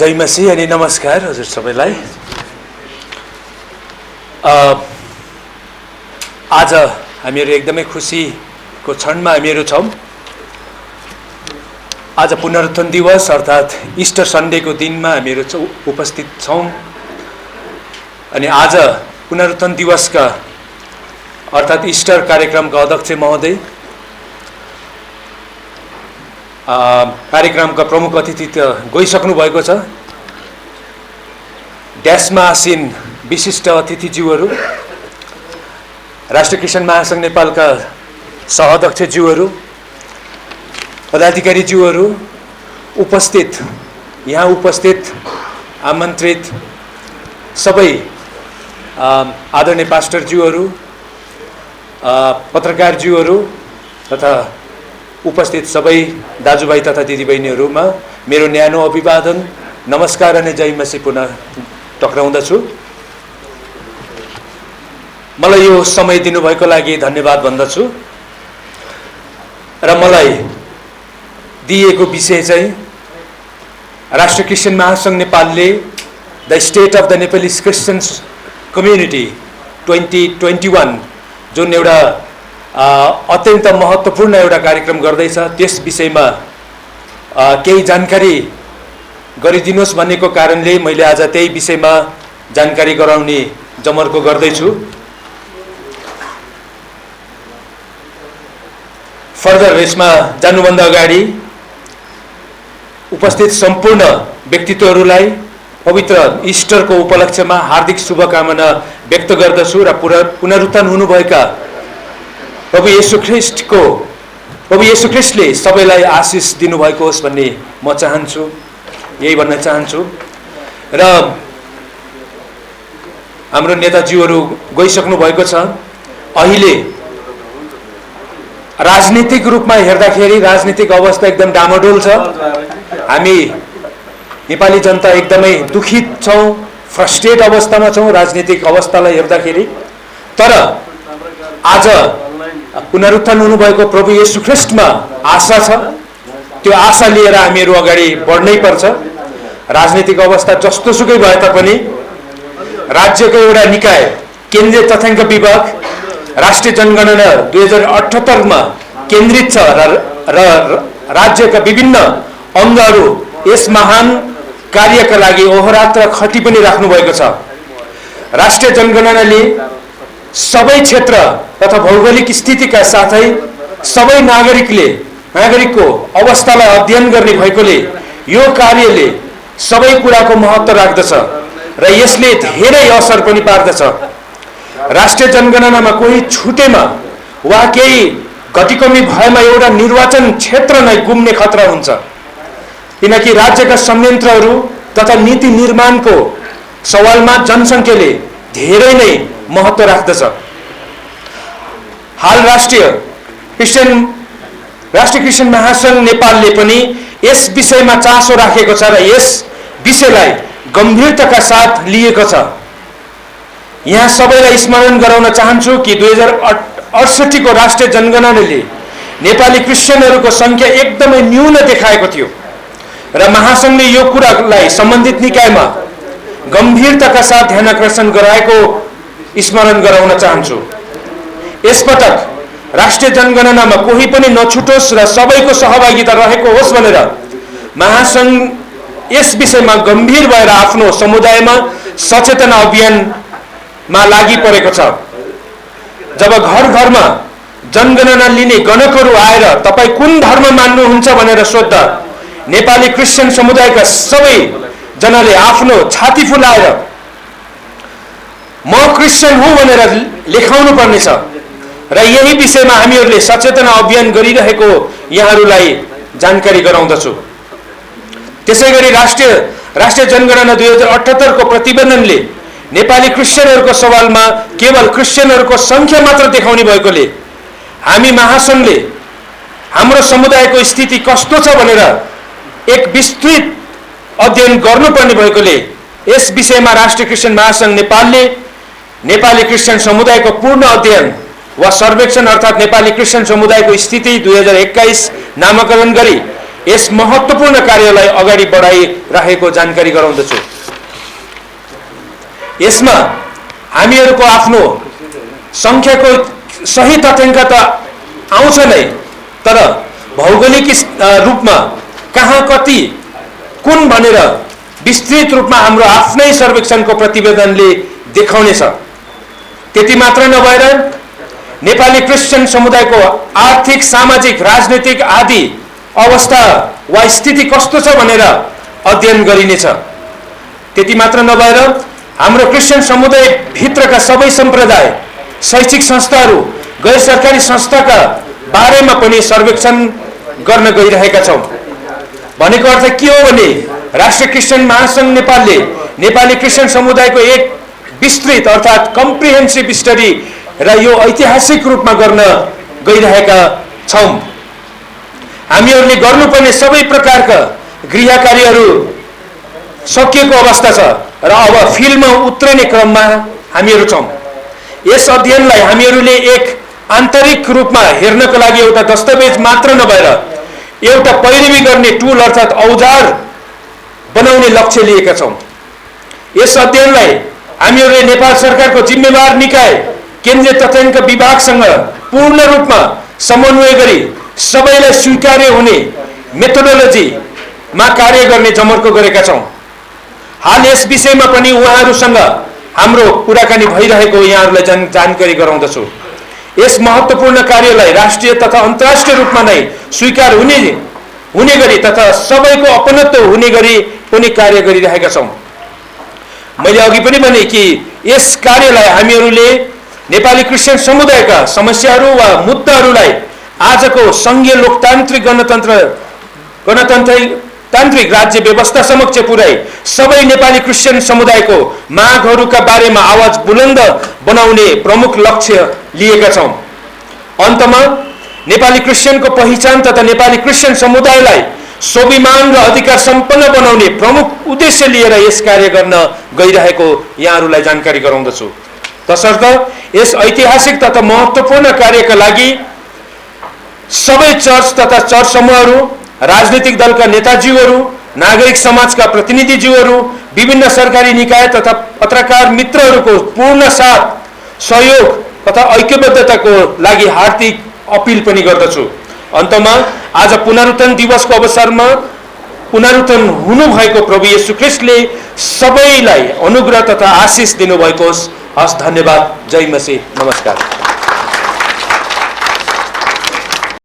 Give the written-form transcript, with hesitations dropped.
जय मसी अनि नमस्कार हजुर सबैलाई। आज हामीहरू एकदमै खुसीको क्षणमा हामीहरू छौँ। आज पुनरुत्थान दिवस अर्थात् इस्टर सन्डेको दिनमा हामीहरू उपस्थित छौँ अनि आज पुनरुत्थान दिवसका अर्थात् इस्टर कार्यक्रमका अध्यक्ष महोदय, कार्यक्रमका प्रमुख अतिथि त गइसक्नु भएको छ। ड्यासमा आसीन विशिष्ट अतिथिज्यूहरू, राष्ट्रिय क्रिस्चियन महासङ्घ नेपालका सहअध्यक्षज्यूहरू, पदाधिकारीज्यूहरू, यहाँ उपस्थित आमन्त्रित सबै आदरणीय पास्टरज्यूहरू, पत्रकारज्यूहरू तथा उपस्थित सबै दाजुभाइ तथा दिदीबहिनीहरूमा मेरो न्यानो अभिवादन, नमस्कार अनि जय मसी पुनः टक्राउँदछु। मलाई यो समय दिनुभएको लागि धन्यवाद भन्दछु र मलाई दिएको विषय चाहिँ राष्ट्रिय क्रिस्चियन महासङ्घ नेपालले the state of the Nepalese Christians community 2021 जुन एउटा अत्यन्त महत्त्वपूर्ण एउटा कार्यक्रम गर्दैछ त्यस विषयमा केही जानकारी गरिदिनुहोस् भनेको कारणले मैले आज त्यही विषयमा जानकारी गराउने जमर्को गर्दैछु। फर्दर यसमा जानुभन्दा अगाडि उपस्थित सम्पूर्ण व्यक्तित्वहरूलाई पवित्र इस्टरको उपलक्ष्यमा हार्दिक शुभकामना व्यक्त गर्दछु र पुनरुत्थान हुनुभएका प्रभु येशू ख्रिस्टले सबैलाई आशिष दिनुभएको होस् भन्ने म चाहन्छु, यही भन्न चाहन्छु। र हाम्रो नेताजीहरू गइसक्नु भएको छ। अहिले राजनीतिक रूपमा हेर्दाखेरि राजनीतिक अवस्था एकदम डामाडोल छ। हामी नेपाली जनता एकदमै दुखित छौँ, फ्रस्ट्रेट अवस्थामा छौँ राजनीतिक अवस्थालाई हेर्दाखेरि। तर आज पुनरुत्थान हुनुभएको प्रभु येशू ख्रिस्टमा आशा छ। त्यो आशा लिएर हामीहरू अगाडि बढ्नै पर्छ। राजनीतिक अवस्था जस्तोसुकै भए तापनि राज्यको एउटा निकाय केन्द्रीय तथ्याङ्क विभाग राष्ट्रिय जनगणना 2078 मा केन्द्रित छ र राज्यका विभिन्न अङ्गहरू यस महान कार्यका लागि अहोरात्र खटी पनि राख्नु भएको छ। राष्ट्रिय जनगणनाले सबै क्षेत्र तथा भौगोलिक स्थितिका साथै सबै नागरिकको अवस्थालाई अध्ययन गर्ने भएकोले यो कार्यले सबै कुराको महत्त्व राख्दछ र यसले धेरै असर पनि पार्दछ। राष्ट्रिय जनगणनामा कोही छुटेमा वा केही घटीकमी भएमा एउटा निर्वाचन क्षेत्र नै गुम्ने खतरा हुन्छ, किनकि राज्यका संयन्त्रहरू तथा नीति निर्माणको सवालमा जनसङ्ख्याले धेरै नै महत्त्व राख्दछ। हाल राष्ट्रिय क्रिस्चियन महासङ्घ नेपालले पनि यस विषयमा चासो राखेको छ र यस विषयलाई गम्भीरताका साथ लिएको छ। यहाँ सबैलाई स्मरण गराउन चाहन्छु कि 2068 को राष्ट्रिय जनगणनाले नेपाली क्रिस्चियनहरूको सङ्ख्या एकदमै न्यून देखाएको थियो र महासङ्घले यो कुरालाई सम्बन्धित निकायमा गम्भीरताका साथ ध्यानाकर्षण गराएको स्मरण गराउन चाहन्छु। यसपटक राष्ट्रिय जनगणनामा कोही पनि नछुटोस् र सबैको सहभागिता रहेको होस् भनेर महासङ्घ यस विषयमा गम्भीर भएर आफ्नो समुदायमा सचेतना अभियानमा लागि परेको छ। जब घर घरमा जनगणना लिने गणकहरू आएर तपाईँ कुन धर्म मान्नुहुन्छ भनेर सोद्धा नेपाली क्रिस्चियन समुदायका सबै जनाले आफ्नो छाती फुलाएर म क्रिस्चियन हुँ भनेर लेखाउनु पर्नेछ र यही विषयमा हामीहरूले सचेतना अभियान गरिरहेको यहाँहरूलाई जानकारी गराउँदछु। त्यसैगरी राष्ट्रिय जनगणना 2078 को प्रतिवेदनले नेपाली क्रिस्चियनहरूको सवालमा केवल क्रिस्चियनहरूको सङ्ख्या मात्र देखाउने भएकोले हामी महासङ्घले हाम्रो समुदायको स्थिति कस्तो छ भनेर एक विस्तृत अध्ययन गर्नुपर्ने भएकोले यस विषयमा राष्ट्रिय क्रिस्चियन महासङ्घ नेपालले नेपाली क्रिस्चियन समुदायको पूर्ण अध्ययन वा सर्वेक्षण अर्थात् नेपाली क्रिस्चियन समुदायको स्थिति 2021 नामाकरण गरी यस महत्त्वपूर्ण कार्यलाई अगाडि बढाइ राखेको जानकारी गराउँदछु। यसमा हामीहरूको आफ्नो संख्याको सही तथ्याङ्क त आउँछ नै, तर भौगोलिक रूपमा कहाँ कति कुन भनेर विस्तृत रूपमा हाम्रो आफ्नै सर्वेक्षणको प्रतिवेदनले देखाउनेछ। त्यति मात्र नभएर नेपाली क्रिस्चियन समुदायको आर्थिक, सामाजिक, राजनैतिक आदि अवस्था वा स्थिति कस्तो छ भनेर अध्ययन गरिनेछ। त्यति मात्र नभएर हाम्रो क्रिस्चियन समुदाय भित्रका सबै सम्प्रदाय, शैक्षिक संस्थाहरू, गैर सरकारी संस्थाका बारेमा पनि सर्वेक्षण गर्न गइरहेका छौँ। भनेको अर्थ के हो भने राष्ट्रिय क्रिस्चियन महासङ्घ नेपालले नेपाली क्रिस्चियन समुदायको एक विस्तृत अर्थात् कम्प्रिहेन्सिभ स्टडी र यो ऐतिहासिक रूपमा गर्न गइरहेका छौँ। हामीहरूले गर्नुपर्ने सबै प्रकारका गृह कार्यहरू सकिएको अवस्था छ र अब फिल्डमा उत्रने क्रममा हामीहरू छौँ। यस अध्ययनलाई हामीहरूले एक आन्तरिक रूपमा हेर्नको लागि एउटा दस्तावेज मात्र नभएर एउटा पैरवी गर्ने टुल अर्थात् औजार बनाउने लक्ष्य लिएका छौँ। यस अध्ययनलाई हामीहरूले नेपाल सरकारको जिम्मेवार निकाय केन्द्रीय तथ्याङ्क विभागसँग पूर्ण रूपमा समन्वय गरी सबैलाई स्वीकार्य हुने मेथोडोलोजीमा कार्य गर्ने जमर्को गरेका छौँ। हाल यस विषयमा पनि उहाँहरूसँग हाम्रो कुराकानी भइरहेको यहाँहरूलाई जानकारी गराउँदछु। यस महत्त्वपूर्ण कार्यलाई राष्ट्रिय तथा अन्तर्राष्ट्रिय रूपमा नै स्वीकार हुने गरी तथा सबैको अपनत्व हुने गरी पनि कार्य गरिरहेका छौँ। मैले अघि पनि भने कि यस कार्यलाई हामीहरूले नेपाली क्रिस्चियन समुदायका समस्याहरू वा मुद्दाहरूलाई आजको सङ्घीय लोकतान्त्रिक गणतान्त्रिक राज्य व्यवस्था समक्ष पुर्याई सबै नेपाली क्रिस्चियन समुदायको मागहरूका बारेमा आवाज बुलन्द बनाउने प्रमुख लक्ष्य लिएका छौँ। अन्तमा नेपाली क्रिस्चियनको पहिचान तथा नेपाली क्रिस्चियन समुदायलाई स्वाभिमान र अधिकार सम्पन्न बनाउने प्रमुख उद्देश्य लिएर यस कार्य गर्न गइरहेको यहाँहरूलाई जानकारी गराउँदछु। तसर्थ यस ऐतिहासिक तथा महत्त्वपूर्ण कार्यका लागि सबै चर्च तथा चर्च समूहहरू, राजनीतिक दलका नेताजीहरू, नागरिक समाजका प्रतिनिधिज्यूहरू, विभिन्न सरकारी निकाय तथा पत्रकार मित्रहरूको पूर्ण साथ सहयोग तथा ऐक्यबद्धताको लागि हार्दिक अपिल पनि गर्दछु। अन्तमा आज पुनरुत्थान दिवसको अवसरमा पुनरुत्थान हुनुभएको प्रभु येशू ख्रीष्टले सबैलाई अनुग्रह तथा आशिष दिनुभएको होस्। हस्, धन्यवाद। जय मसीह। नमस्कार।